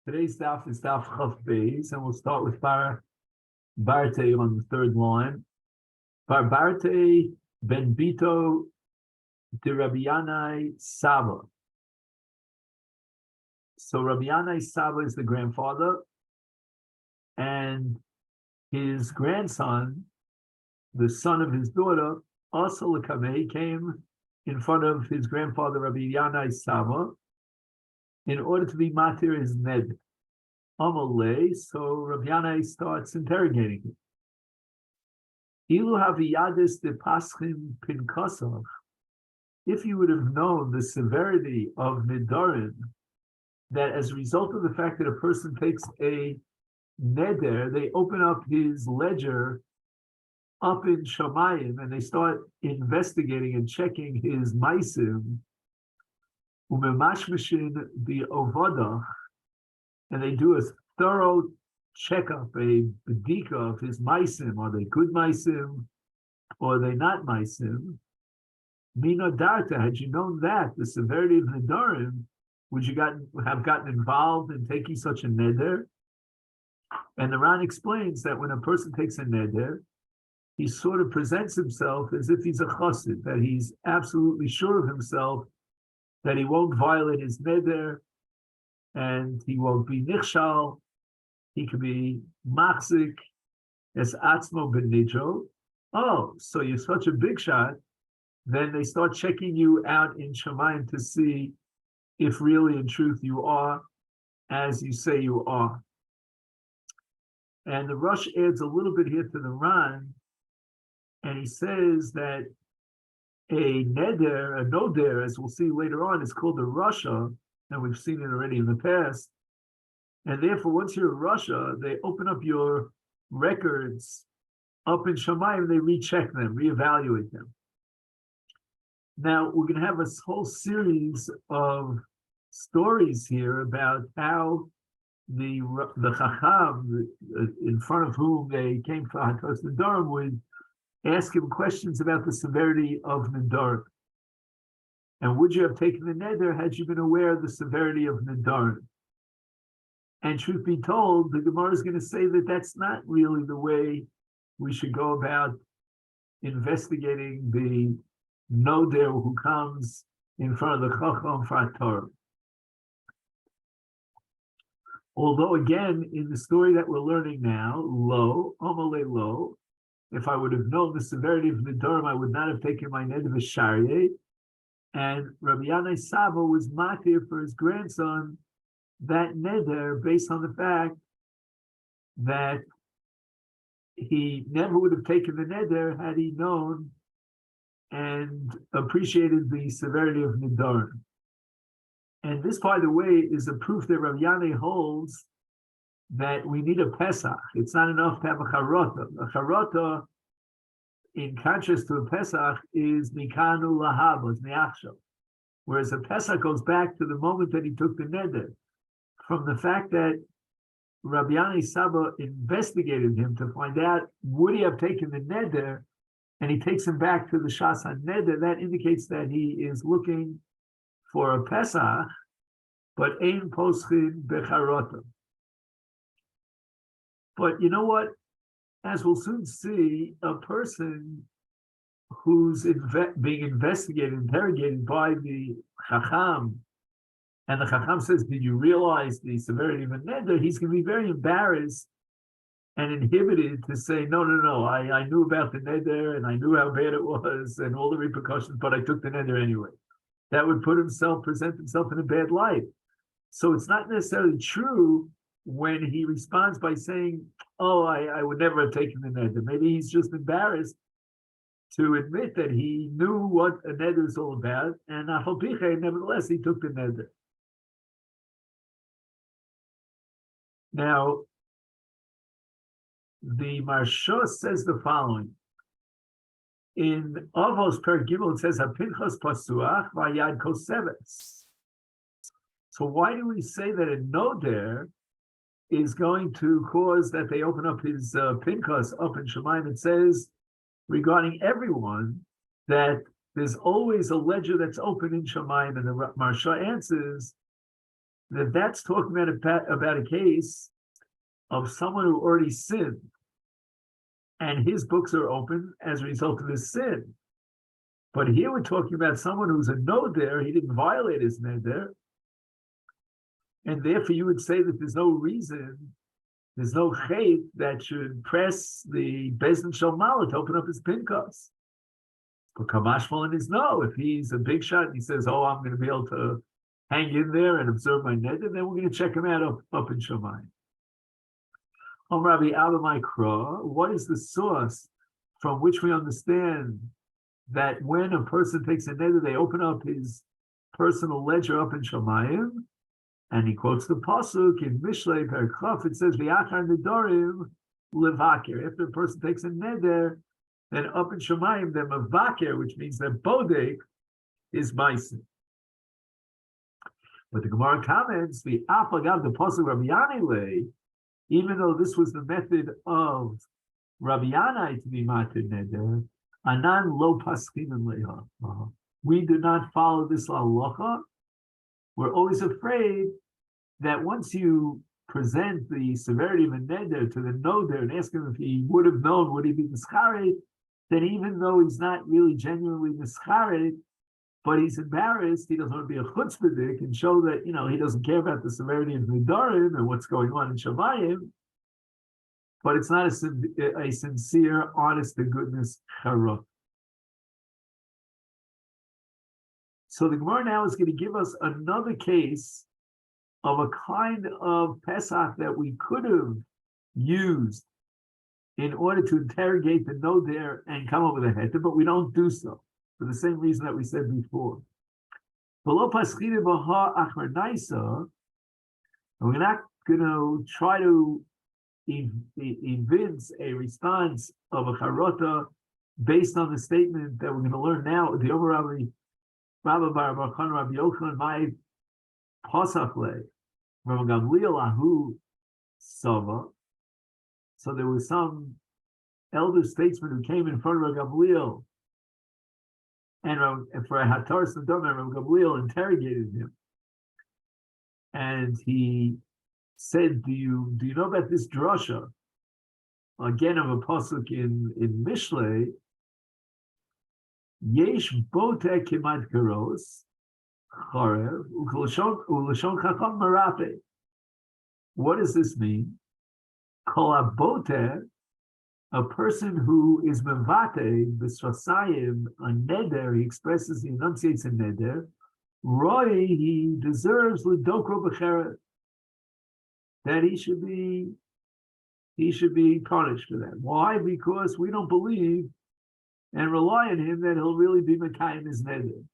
Today's daf is daf Chaf Beis, and we'll start with Barte on the third line. Barte ben Bito de Rabbi Yanai Saba. So Rabbi Yanai Saba is the grandfather, and his grandson, the son of his daughter, also Lakameh, came in front of his grandfather Rabbi Yanai Saba in order to be matir his ned. Amalei, so Rabbi Yanai starts interrogating him. Ilu haviyadis de paschim pinkasach. If you would have known the severity of Nedarim, that as a result of the fact that a person takes a neder, they open up his ledger up in Shamayim and they start investigating and checking his maisim, umemashmashin the ovadach, and they do a thorough checkup, a bedika of his maisim. Are they good maisim, or are they not maisim? Mina darta, had you known that, the severity of Nedarim, would you have gotten involved in taking such a neder? And the Ran explains that when a person takes a neder, he sort of presents himself as if he's a chassid, that he's absolutely sure of himself, that he won't violate his neder, and he won't be nichshal. He could be machzik as atzmo ben nidro. Oh, so you're such a big shot. Then they start checking you out in Shemayim to see if really in truth you are as you say you are. And the Rush adds a little bit here to the Ran, and he says that a neder, a noder, as we'll see later on, is called a Russia, and we've seen it already in the past. And therefore, once you're in Russia, they open up your records up in Shamayim, they recheck them, reevaluate them. Now, we're going to have a whole series of stories here about how the Chacham, in front of whom they came for Hatos Nedarim, would ask him questions about the severity of Nedarim. And would you have taken the neder had you been aware of the severity of Nedarim? And truth be told, the Gemara is going to say that that's not really the way we should go about investigating the noder who comes in front of the Chacham for Torah. Although again, in the story that we're learning now, Amalei lo, if I would have known the severity of Nedarim, I would not have taken my neder v'sharyeh. And Rabbi Yanai Saba was matir for his grandson that neder based on the fact that he never would have taken the neder had he known and appreciated the severity of Nedarim. And this, by the way, is a proof that Rabbi Yanai holds that we need a Pesach. It's not enough to have a charota. A charota, in contrast to a Pesach, is mikanu lahaba, it's miachshav. Whereas a Pesach goes back to the moment that he took the neder. From the fact that Rabbi Yanai Saba investigated him to find out would he have taken the neder, and he takes him back to the Shas HaNeder, that indicates that he is looking for a Pesach, but ein poschin becharota. But you know what? As we'll soon see, a person who's being investigated, interrogated by the Chacham, and the Chacham says, did you realize the severity of a neder? He's going to be very embarrassed and inhibited to say, no, I knew about the neder and I knew how bad it was and all the repercussions, but I took the neder anyway. That would present himself in a bad light. So it's not necessarily true when he responds by saying, oh, I would never have taken the neder. Maybe he's just embarrassed to admit that he knew what a neder is all about, and nevertheless, he took the neder. Now, the Marsha says the following. In Avos Per Gimel, it says, "Hapinchas pasuach v'yad koseves." So why do we say that a noder is going to cause that they open up his Pinchas up in Shemayim? It says regarding everyone that there's always a ledger that's open in Shemayim, and the Marsha answers that's talking about a case of someone who already sinned, and his books are open as a result of his sin. But here we're talking about someone who's a noder, he didn't violate his neder, and therefore you would say that there's no reason, there's no chait that should press the Beis Din Shel Mala to open up his pinkos. But Kamashmalan is no. If he's a big shot and he says, "Oh, I'm going to be able to hang in there and observe my neder," then we're going to check him out up in Shamayim. Rabbi Abba Mikra, what is the source from which we understand that when a person takes a neder, they open up his personal ledger up in Shamayim? And he quotes the pasuk in Mishlei Perkaf. It says, "V'achar nedarim levaker." After a person takes a neder, then up in Shamayim, they're mevaker, which means that bodek is ma'aser. But the Gemara comments, the afagav the pasuk Rabbi Yanai, even though this was the method of Rabbi Yanai to be matir neder, anan lo paschin leha. We do not follow this halacha. We're always afraid that once you present the severity of a neder to the noder and ask him if he would have known, would he be mischaret, then even though he's not really genuinely mischaret, but he's embarrassed, he doesn't want to be a chutzpahdik and show that, he doesn't care about the severity of Nedarim and what's going on in Shamayim, but it's not a sincere, honest to goodness charot. So the Gemara now is going to give us another case of a kind of Pesach that we could have used in order to interrogate the noder and come up with a heter, but we don't do so for the same reason that we said before. And we're not going to try to evince a response of a charota based on the statement that we're going to learn now. The Omer Rabbi Bar Barchan Rabbi Yochanan my Pasachle Rabbi Gamliel Ahu Sava. So there was some elder statesman who came in front of Rabbi Gamliel, and for a Hataras Nedarim, Rabbi Gamliel interrogated him, and he said, "Do you know about this drasha again of a pasuk in Mishlei? Yesh bote kimat karos charev ulashon chacham marape." What does this mean? Kol abote, a person who is mevate b'srasayim a neder, he expresses, he enunciates a neder. Roy, he deserves l'dokro b'cheret, that he should be punished for that. Why? Because we don't believe and rely on him that he'll really be Mekayim his neder.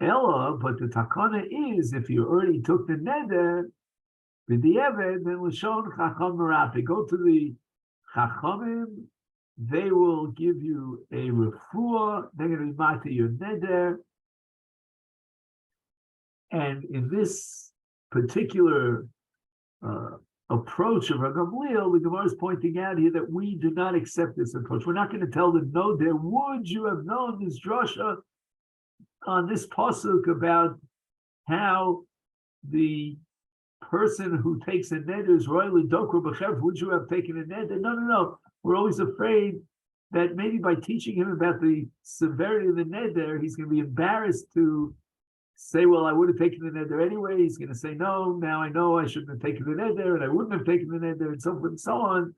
Ella, but the takana is, if you already took the neder, b'di'eved, then l'shon chacham merape. Go to the chachamim, they will give you a refuah, they're going to be mati your neder. And in this particular approach of Rabbi Gamliel, the Gemara is pointing out here that we do not accept this approach. We're not going to tell them, no, there would you have known this drasha on this pasuk about how the person who takes a neder is royally dokra b'chev. Would you have taken a neder? No. We're always afraid that maybe by teaching him about the severity of the neder, he's going to be embarrassed to say, well, I would have taken the neder anyway. He's going to say, no, now I know I shouldn't have taken the neder, and I wouldn't have taken the neder, and so forth and so on.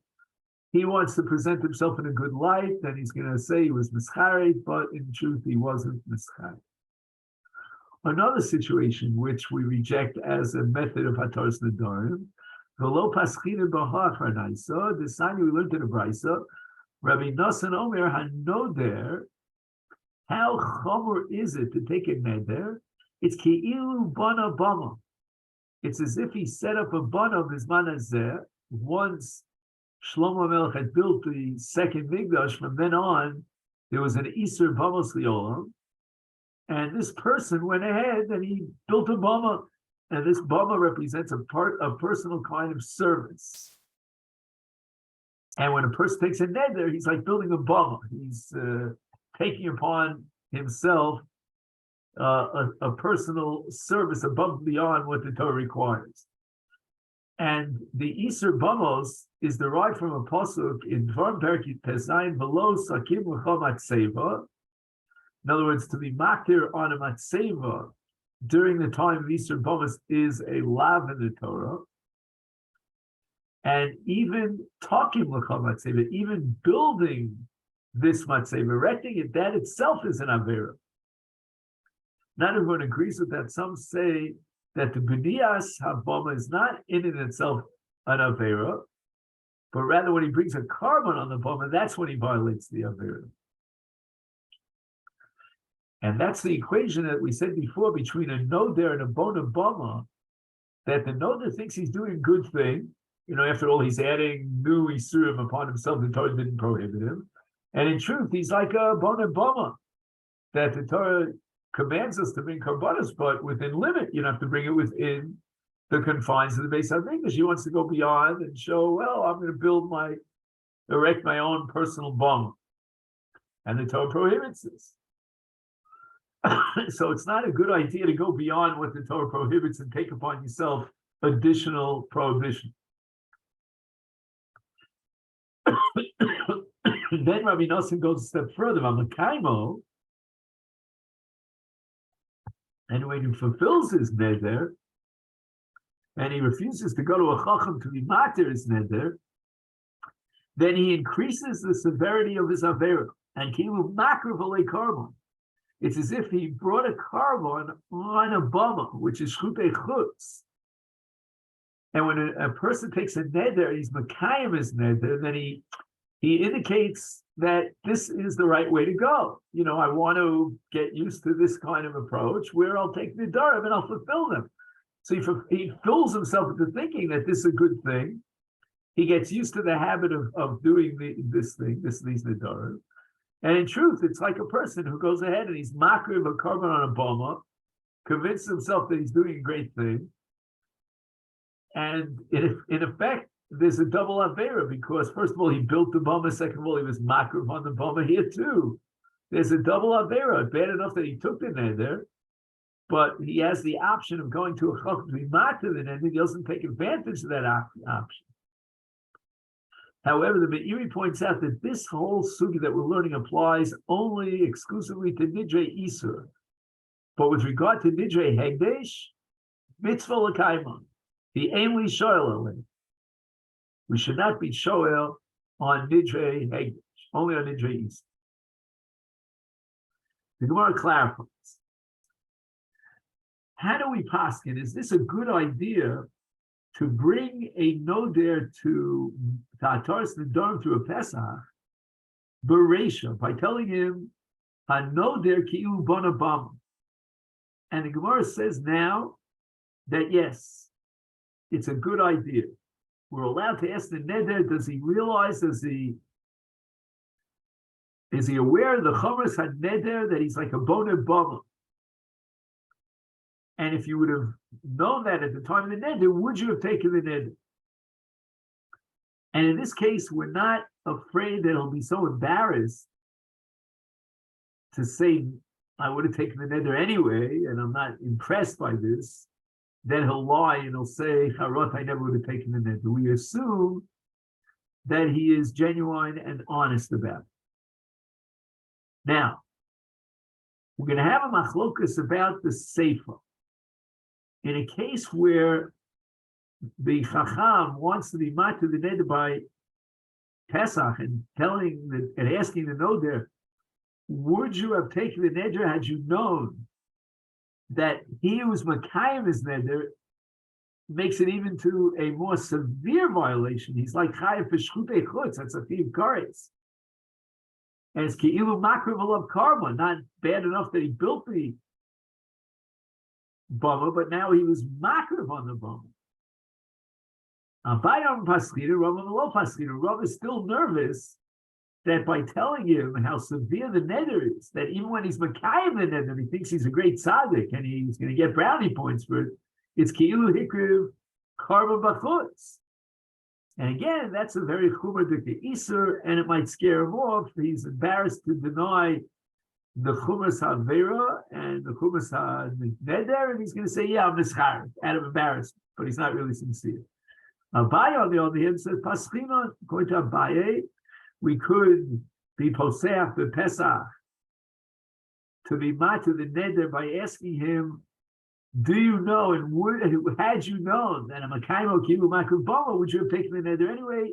He wants to present himself in a good light, and he's going to say he was mischaret, but in truth, he wasn't mischaret. Another situation which we reject as a method of Hataras Nedarim, v'lo paschina b'ha acharnaisa, the sign we learned in the Brisa, Rabbi Nosson Omer hanoder, how chomer is it to take a neder? It's ki'ilu bana bama. It's as if he set up a bana of his manazeh. Once Shlomo Melech had built the second Mikdash, from then on, there was an Isur Bamos Liolam, and this person went ahead and he built a bama, and this bama represents a personal kind of service. And when a person takes a neder, he's like building a bama. He's taking upon himself a personal service above and beyond what the Torah requires. And the Isur Bamos is derived from a pasuk in Dvarim Perek Tezayin below Sakim L'chol Matseva. In other words, to be makir on a matseva during the time of Isur Bamos is a lav in the Torah. And even talking L'chol Matseva, even building this matzeva, erecting it, that itself is an avera. Not everyone agrees with that. Some say that the B'niyas Habama is not in and itself an avera, but rather when he brings a carbon on the bama, that's when he violates the avera. And that's the equation that we said before between a noder and a bona bama, that the noder thinks he's doing a good thing. After all, he's adding new isurim upon himself. The Torah didn't prohibit him. And in truth, he's like a bona bama, that the Torah commands us to bring karbanos, but within limit. You don't have to bring it within the confines of the Beis HaMikdash. He wants to go beyond and show, well, I'm going to erect my own personal bama. And the Torah prohibits this. So it's not a good idea to go beyond what the Torah prohibits and take upon yourself additional prohibition. Then Rabbi Nosson goes a step further. Amakaimo, and when he fulfills his neder, and he refuses to go to a chacham to be matir his neder, then he increases the severity of his avera. And kilu makar v'lei karbon. It's as if he brought a carbon on a bama, which is chutei chutz. And when a person takes a neder, he's makayim his neder, then he indicates that this is the right way to go. I want to get used to this kind of approach where I'll take Nedarim and I'll fulfill them. So he fills himself into thinking that this is a good thing. He gets used to the habit of doing these Nedarim. And in truth, it's like a person who goes ahead and he's makriv a carbon on a bama, convinces himself that he's doing a great thing. And in effect, there's a double avera, because first of all, he built the bama, second of all, he was makriv on the bama here too. There's a double avera. Bad enough that he took the neder, but he has the option of going to a chacham to be makriv the neder. He doesn't take advantage of that option. However, the Meiri points out that this whole sugi that we're learning applies only exclusively to Nidre Isur. But with regard to Nidre Hegdesh, mitzvah l'kaimon, the ainli shoel. We should not be shoel on Nidre Hegdesh, only on Nidre Isur. The Gemara clarifies. How do we paskin? Is this a good idea to bring a noder to Ta'ataris Nedarim through a Pesach, Bereisha, by telling him, Ha-noder ki'u bona bama. And the Gemara says now that yes, it's a good idea. We're allowed to ask the neder, does he realize, is he aware of the Chomras ha-neder, that he's like a bona bama? And if you would have known that at the time of the neder, would you have taken the neder? And in this case, we're not afraid that he'll be so embarrassed to say, I would have taken the neder anyway, and I'm not impressed by this. Then he'll lie and he'll say, Harot, I never would have taken the neder. We assume that he is genuine and honest about it. Now, we're going to have a machlokas about the seifa. In a case where the chacham wants to be matir the neder by Pesach and asking the noder, would you have taken the neder had you known that he who's makayim his neder makes it even to a more severe violation? He's like chayav for shchutei chutz, that's a thief kares. And it's ki'ilu makriv alav karma, not bad enough that he built the bama, but now he was makriv on the bama. Rav is still nervous that by telling him how severe the neder is, that even when he's makayim the neder, he thinks he's a great tzaddik and he's going to get brownie points for it. It's ki'ilu hikriv karma b'chutz. And again, that's a very chumer d'ke isur, and it might scare him off. He's embarrassed to deny the Chumas HaVera and the Chumas HaNeder, and he's going to say, yeah, I'm Mischar, out of embarrassment, but he's not really sincere. Abaye, on the other hand, says, Paschina, according to Abaye, we could be Poseach the Pesach to be mat to the Neder by asking him, do you know, and had you known that a Makaimo Kilu Makubama, would you have taken the Neder anyway?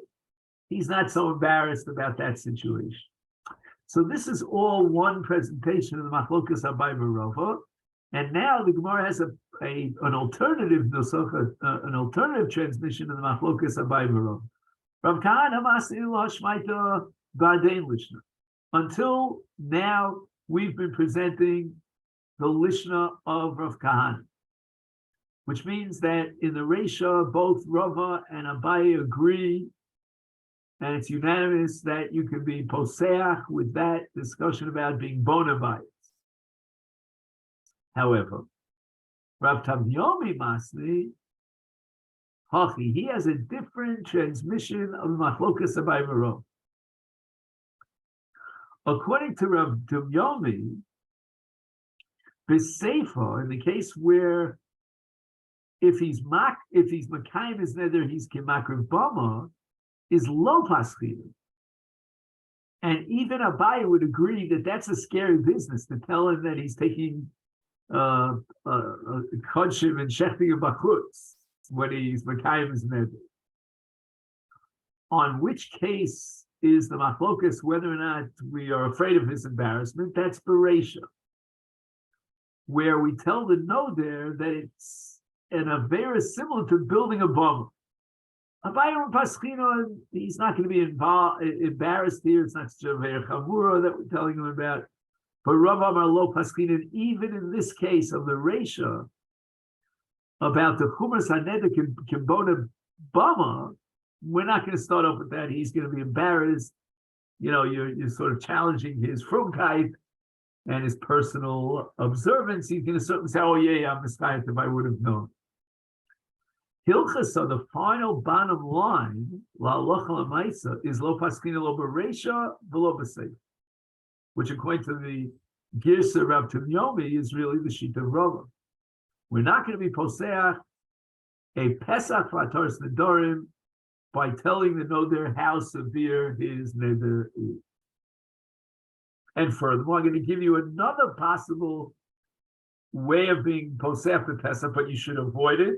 He's not so embarrassed about that situation. So this is all one presentation of the Machlokas Abaye Rava, and now the Gemara has an alternative nusach, an alternative transmission of the Machlokas Abaye Rava. Rav Kahana Masila Shmaita Badein Lishna. Until now, we've been presenting the Lishna of Rav Kahana, which means that in the Reisha, both Rava and Abaye agree, and it's unanimous that you can be poseach with that discussion about being bona fide. However, Rav Yomi Masli, he has a different transmission of the Machlokas Abaye Rava. According to Rav Yomi, B'Seifa, in the case where if he's Makayim is neder, he's Kemakriv Bama, is lo paschina. And even Abaye would agree that that's a scary business to tell him that he's taking kodshim and shechting bachutz when he's Makayim is neder. On which case is the machlokas whether or not we are afraid of his embarrassment? That's Bereisha, where we tell the noder that it's an avera similar to building a bama. Abaye and Paschina, he's not going to be embarrassed here. It's not such a avera chavura that we're telling him about. But Rav Amar lo Paschina, even in this case of the Reisha, about the Chumas HaNeder Kimbona Bama, we're not going to start off with that. He's going to be embarrassed. You know, you're sort of challenging his frumkeit and his personal observance. He's going to certainly say, oh, yeah, I'm mischayet if I would have known. Hilchasa, the final bottom line, la halacha l'maisa, is lo paschina lo bereisha v'lo b'seif, which according to the Girsa Rav Yomi is really the sheet of Rava. We're not going to be poseach a Pesach v'ataris Nedarim by telling the noder how severe his neder is. And furthermore, I'm going to give you another possible way of being poseach the Pesach, but you should avoid it.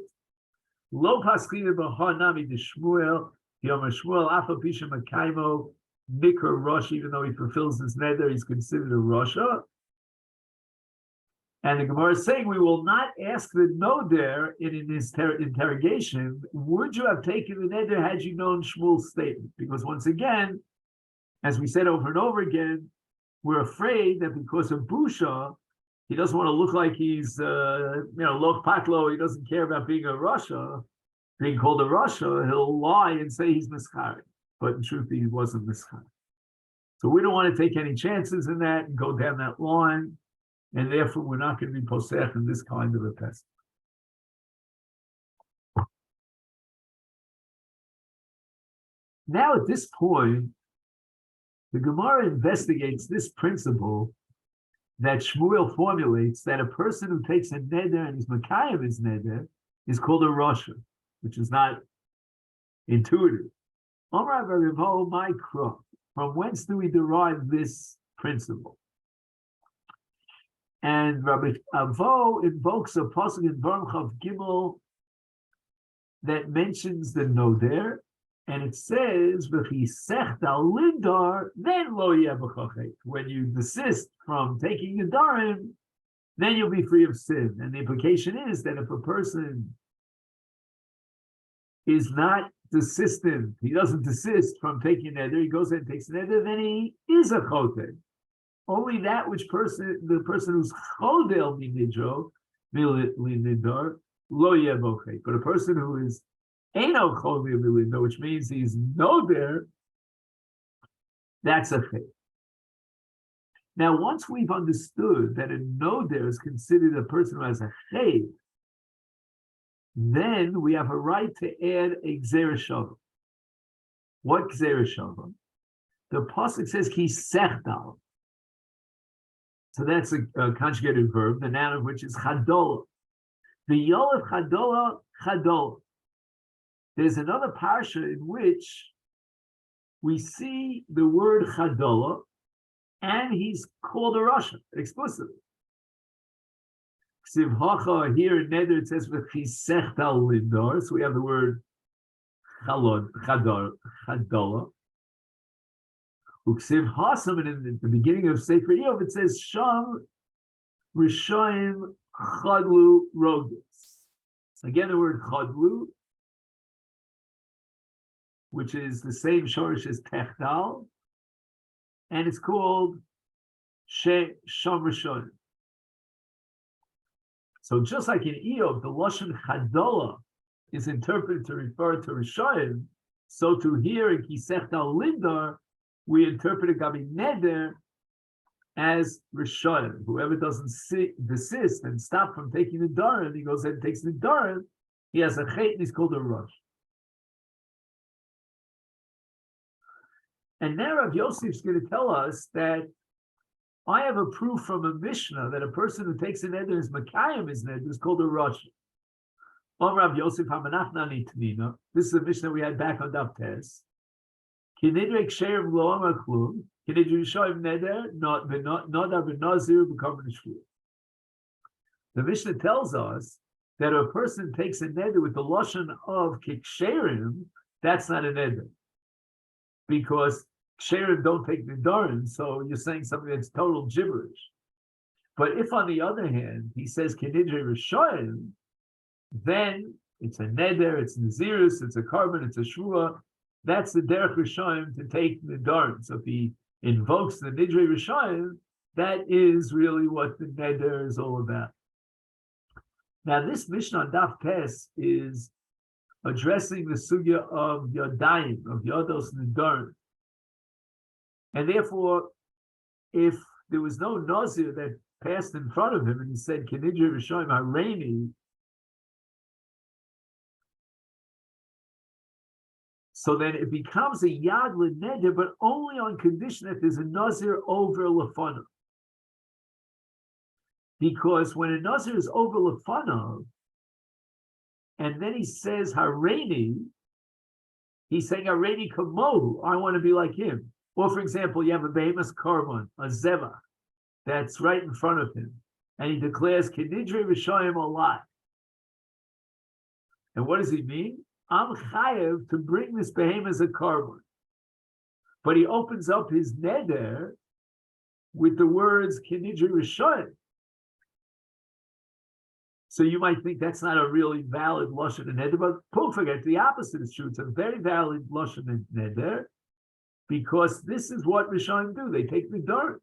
Lo paschina b'hanami d'Shmuel, Yomer Shmuel, afa pisha makaymo, mikra rosh, even though he fulfills his neder, he's considered a rosha. And the Gemara is saying, we will not ask the noder in his interrogation, would you have taken the neder had you known Shmuel's statement? Because once again, as we said over and over again, we're afraid that because of Busha, he doesn't want to look like he's, loch patlo, he doesn't care about being a Rasha, being called a Rasha, he'll lie and say he's mischari. But in truth, he wasn't mischari. So we don't want to take any chances in that and go down that line, and therefore we're not going to be posech in this kind of a test. Now at this point, the Gemara investigates this principle that Shmuel formulates, that a person who takes a neder and is makayim his neder is called a rasha, which is not intuitive. From whence do we derive this principle? And Rabbi Avo invokes a pasuk in Baruch Chav Gimel that mentions the noder, and it says, then lo yeh. When you desist from taking Nedarim, then you'll be free of sin. And the implication is that if a person is not desistant, he doesn't desist from taking Neder, he goes and takes Neder, then he is a chotel. Only that the person who's chodel minidro, minidor, lo yeh bochet. But a person who is Eino chodel minidor, which means he's noder, that's a chait. Now, once we've understood that a noder is considered a person who has a chait, then we have a right to add a gzera shava. What gzera shava? The pasuk says ki sechdal. So that's a conjugated verb, the noun of which is chadola. The yol of chadola, chadola. There's another parsha in which we see the word chadola, and he's called a Russian explicitly. Ksiv hacha here in Neder it says v'chisechta lindor, so we have the word chadola. Uksiv hasam, and in the beginning of Sefer Eov it says sham rishoim chadlu rogus. Again, the word chadlu, which is the same shorish as techdal, and it's called sham rishoim. So just like in Eov, the lashon chadola is interpreted to refer to rishoim, so to here in kisechtal lindar, we interpret a gabi neder as rishonim. Whoever doesn't desist and stop from taking the darim, he goes and takes the darim, he has a chet and he's called a rush. And now Rav Yosef is going to tell us that I have a proof from a Mishnah that a person who takes a neder is Makayim is neder is called a rush. Rav Yosef Hamanachna Nitnina. This is a Mishnah we had back on Daf Tes. Kinidrek Sherim Lo Amar Klum. Kinidrek Shoyim Neder not Benazir become the Shvur. The Mishnah tells us that a person takes a neder with the lashon of Kiksherim, that's not a neder, because Ksherim don't take Nedarim, so you're saying something that's total gibberish. But if, on the other hand, he says Kinidre Rishoyim, then it's a Neder, it's Nazirus, it's a carbon, it's a Shua. That's the Derech Rishoyim to take Nedarim. So if he invokes the Nidre Rishoyim, that is really what the Neder is all about. Now, this Mishnah on Daf Tes is addressing the sugya of Yodayim, of Yodos Nedarim. And therefore, if there was no Nazir that passed in front of him and he said, Kinidri Rishoyim Hareini, so then it becomes a Yad L'Neder, but only on condition that there's a Nazir over Lefanav. Because when a Nazir is over Lefanav, and then he says Hareini, he's saying Hareini Kamohu, I want to be like him. Or, for example, you have a behemoth korban, a zevach, that's right in front of him, and he declares Kinidre Rishoyim Alai. And what does he mean? I'm chayev to bring this behemoth as a korban. But he opens up his neder with the words Kinidre Rishoyim. So you might think that's not a really valid lashon and neder, but don't forget the opposite is true. It's a very valid lashon and neder, because this is what Rishonim do. They take the dirt.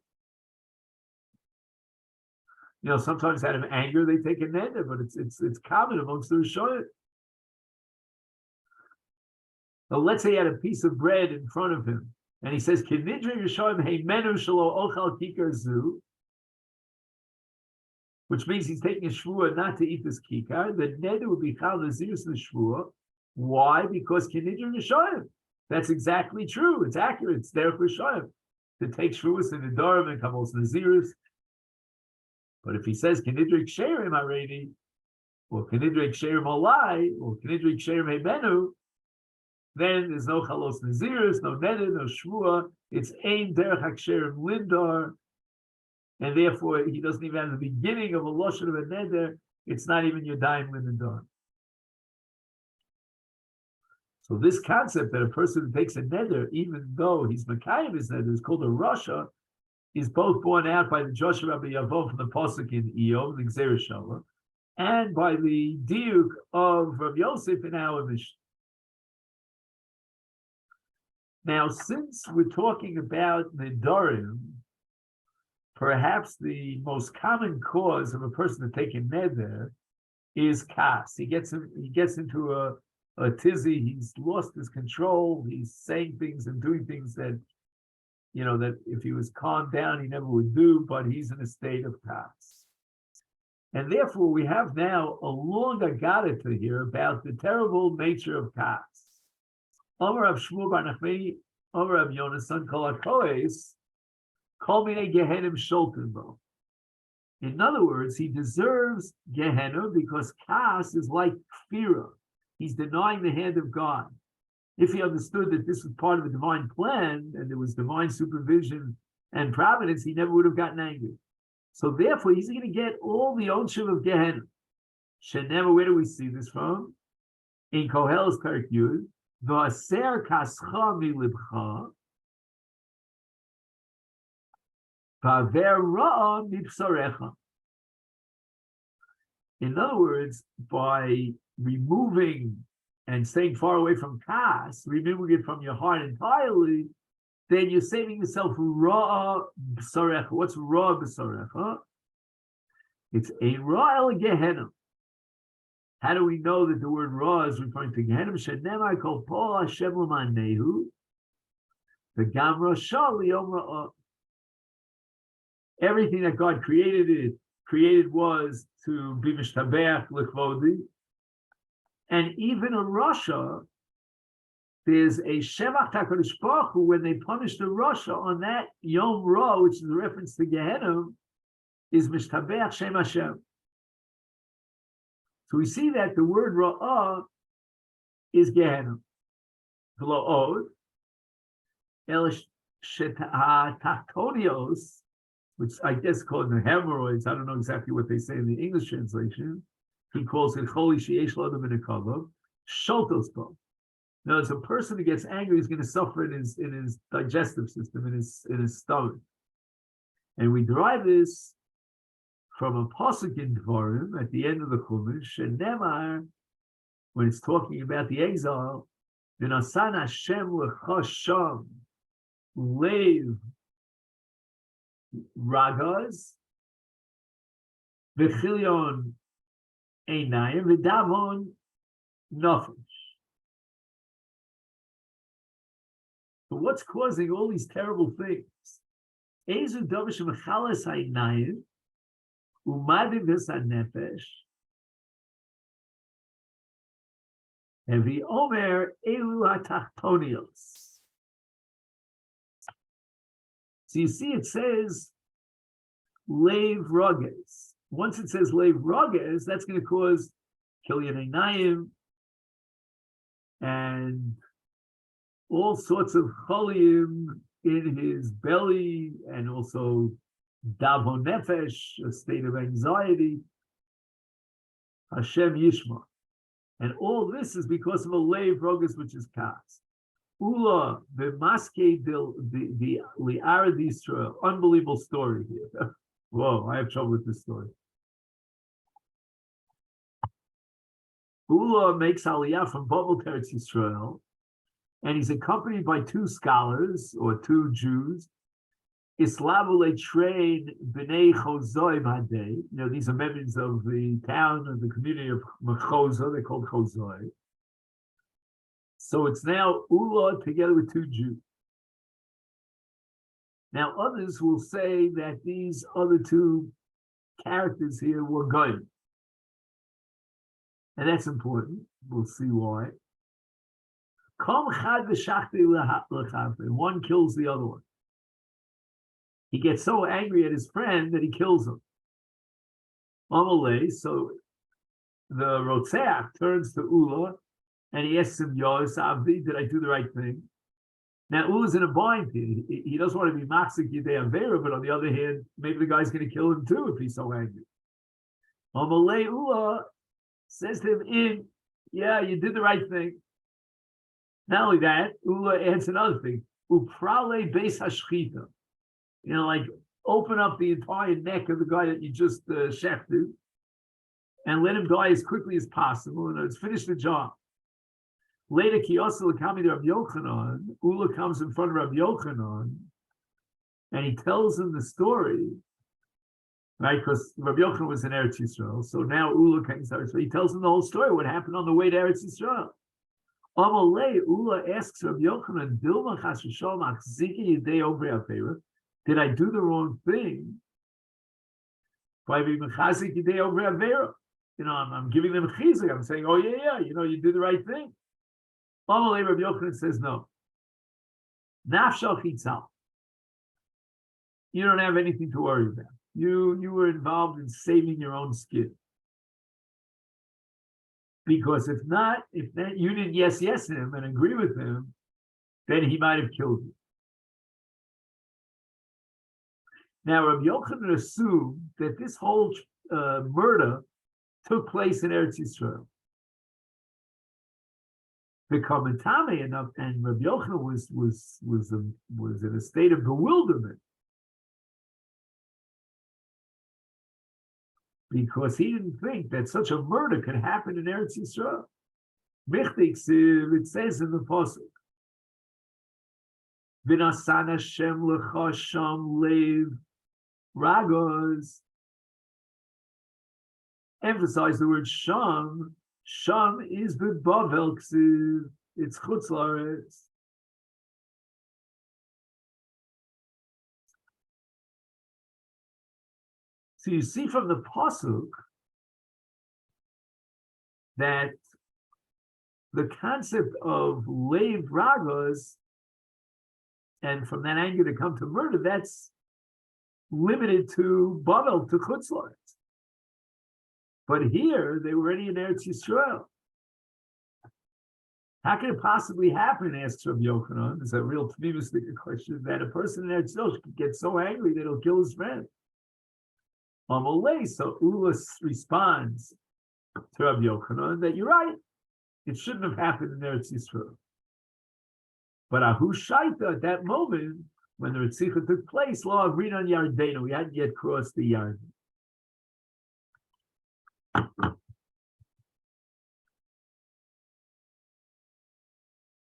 You know, sometimes out of anger they take a neder, but it's common amongst the Rishonim. Now, let's say he had a piece of bread in front of him, and he says, "Kinidri Rishonim heimenu shelo ochal kikar zu," which means he's taking a shvua not to eat this kikar. The neder would be chal nazirus the shvua. Why? Because Kinidri Rishonim. That's exactly true. It's accurate. It's derech Rishonim to take shvuas and nedarim and kavos nazirus. But if he says Kinidrik Sherim already, or Kinidrik Sherim Alai, or Kinidrik Sherim Hebenu, then there's no chalos nazirus, no neder, no shvua. It's ein derech haksherim lindar, and therefore he doesn't even have the beginning of a lashon of a neder. It's not even yodayim lindar. So this concept that a person takes a neder, even though he's Makayim his neder, is called a Rasha, is both borne out by the Joshua Rabbi Yavon from the Pasuk in Eov, the Gzeir Shalom, and by the diuk of Rav Yosef in our Mishnah. Now, since we're talking about Nedarim, perhaps the most common cause of a person to take a neder is kas. He gets into a tizzy, he's lost his control, he's saying things and doing things that, you know, that if he was calmed down, he never would do, but he's in a state of kas. And therefore, we have now a long agadita here about the terrible nature of kas. Amar Rav Shmuel bar Nachmani, Amar Rav Yonasan, Kol HaKohes, Kol Minei Gehenim Sholten Bo. In other words, he deserves Gehenna because Kas is like Kfira. He's denying the hand of God. If he understood that this was part of a divine plan and there was divine supervision and providence, he never would have gotten angry. So therefore, he's going to get all the ownership of Gehenna. Shenema, where do we see this from? In Kohel's Perek Yud, V'aser kascha milibcha, v'aver ra'a mibsarecha. In other words, by removing and staying far away from kas, removing it from your heart entirely, then you're saving yourself ra'a b'sarecha. What's ra'a b'sarecha? It's a ra'a Gehenna. How do we know that the word Ra is referring to Gehenna? Shenemar kol po Hashem l'manehu, v'gam rasha liyom ra'ah. Everything that God created was to be mishtabeach l'kvodi, and even in Russia, there's a shevach HaKadosh Baruch Hu when they punish the Russia on that Yom Ra, which is a reference to Gehenna, is mishtabeach Shem Hashem. So we see that the word Ra'ah is Gehenna. V'lo'od, el tachtonios, which I guess called the hemorrhoids, I don't know exactly what they say in the English translation. He calls it choli sheyesh l'adam min hakavod, sholtos bo. Now, as a person who gets angry is going to suffer in his digestive system, in his stomach. And we derive this from a pasuk in Dvarim at the end of the Chumash, and Nemar, when it's talking about the exile, v'nasan Hashem lecha sham leiv ragas v'chilyon einayim v'davon nafesh. But what's causing all these terrible things? Ezu davish mechalas ha'einayim Umadi v'sanefesh, and the Omer elu hatachtonios. So you see, it says leiv roges. Once it says leiv roges, that's going to cause kilyan einayim and all sorts of cholim in his belly, and also davon nefesh, a state of anxiety. Hashem Yishma. And all this is because of a leiv rogus, which is kas. Ula, the maske the li'ara d'Yisrael. Unbelievable story here. Whoa, I have trouble with this story. Ula makes aliyah from Babel to Eretz Yisrael, and he's accompanied by two scholars, or two Jews, Islavule train b'nei Chozoi Madei. These are members of the town of the community of Mechozo. They're called Chozoi. So it's now Ula together with two Jews. Now others will say that these other two characters here were good, and that's important. We'll see why. One kills the other one. He gets so angry at his friend that he kills him. Amalei, so the Rotzeach turns to Ula and he asks him, Yos Avdi, did I do the right thing? Now Ula's in a bind here. He doesn't want to be Machzik Yidei Avera, but on the other hand, maybe the guy's going to kill him too if he's so angry. Amalei Ula says to him, yeah, you did the right thing. Not only that, Ula adds another thing. Uprale beis hashchita. Like open up the entire neck of the guy that you just shechted and let him die as quickly as possible. And it's finished the job. Later, Kiyosel Kami to Rabbi Yochanan, Ula comes in front of Rabbi Yochanan and he tells him the story, right? Because Rabbi Yochanan was in Eretz Yisrael. So now Ula comes out. So he tells him the whole story, what happened on the way to Eretz Yisrael. Amalei, Ula asks Rabbi Yochanan, Dilma Chas V'Shalom Achziki Yidei Ovrei Avera. Did I do the wrong thing? By being mechazik yidei over avera, I'm giving them a chizik. I'm saying, oh yeah, you did the right thing. Amalei Rabbi Yochanan says no. Nafshal chitzal. You don't have anything to worry about. you were involved in saving your own skin. Because if not, if that you didn't yes him and agree with him, then he might have killed you. Now, Rabbi Yochanan assumed that this whole murder took place in Eretz Yisrael. The Kamatame and Rabbi Yochanan was in a state of bewilderment because he didn't think that such a murder could happen in Eretz Yisrael. It says in the pasuk, "V'nasan Hashem lecha sham lev ragos." Emphasize the word sham. Sham is b'Bavel ksiv. It's chutz la'aretz. So you see from the pasuk that the concept of leiv ragos, and from that angle to come to murder, that's limited to Bavel, to chutz la'aretz. But here, they were already in Eretz Yisrael. How can it possibly happen, asks Rabbi Yochanan? It's a real tmimistic question, that a person in Eretz Yisrael could get so angry that he'll kill his friend. So Ulas responds to Rabbi Yochanan that you're right. It shouldn't have happened in Eretz Yisrael. But Ahu Shaita, at that moment, when the Ritzicha took place, Law of Rinan Yardena, we hadn't yet crossed the Yarden.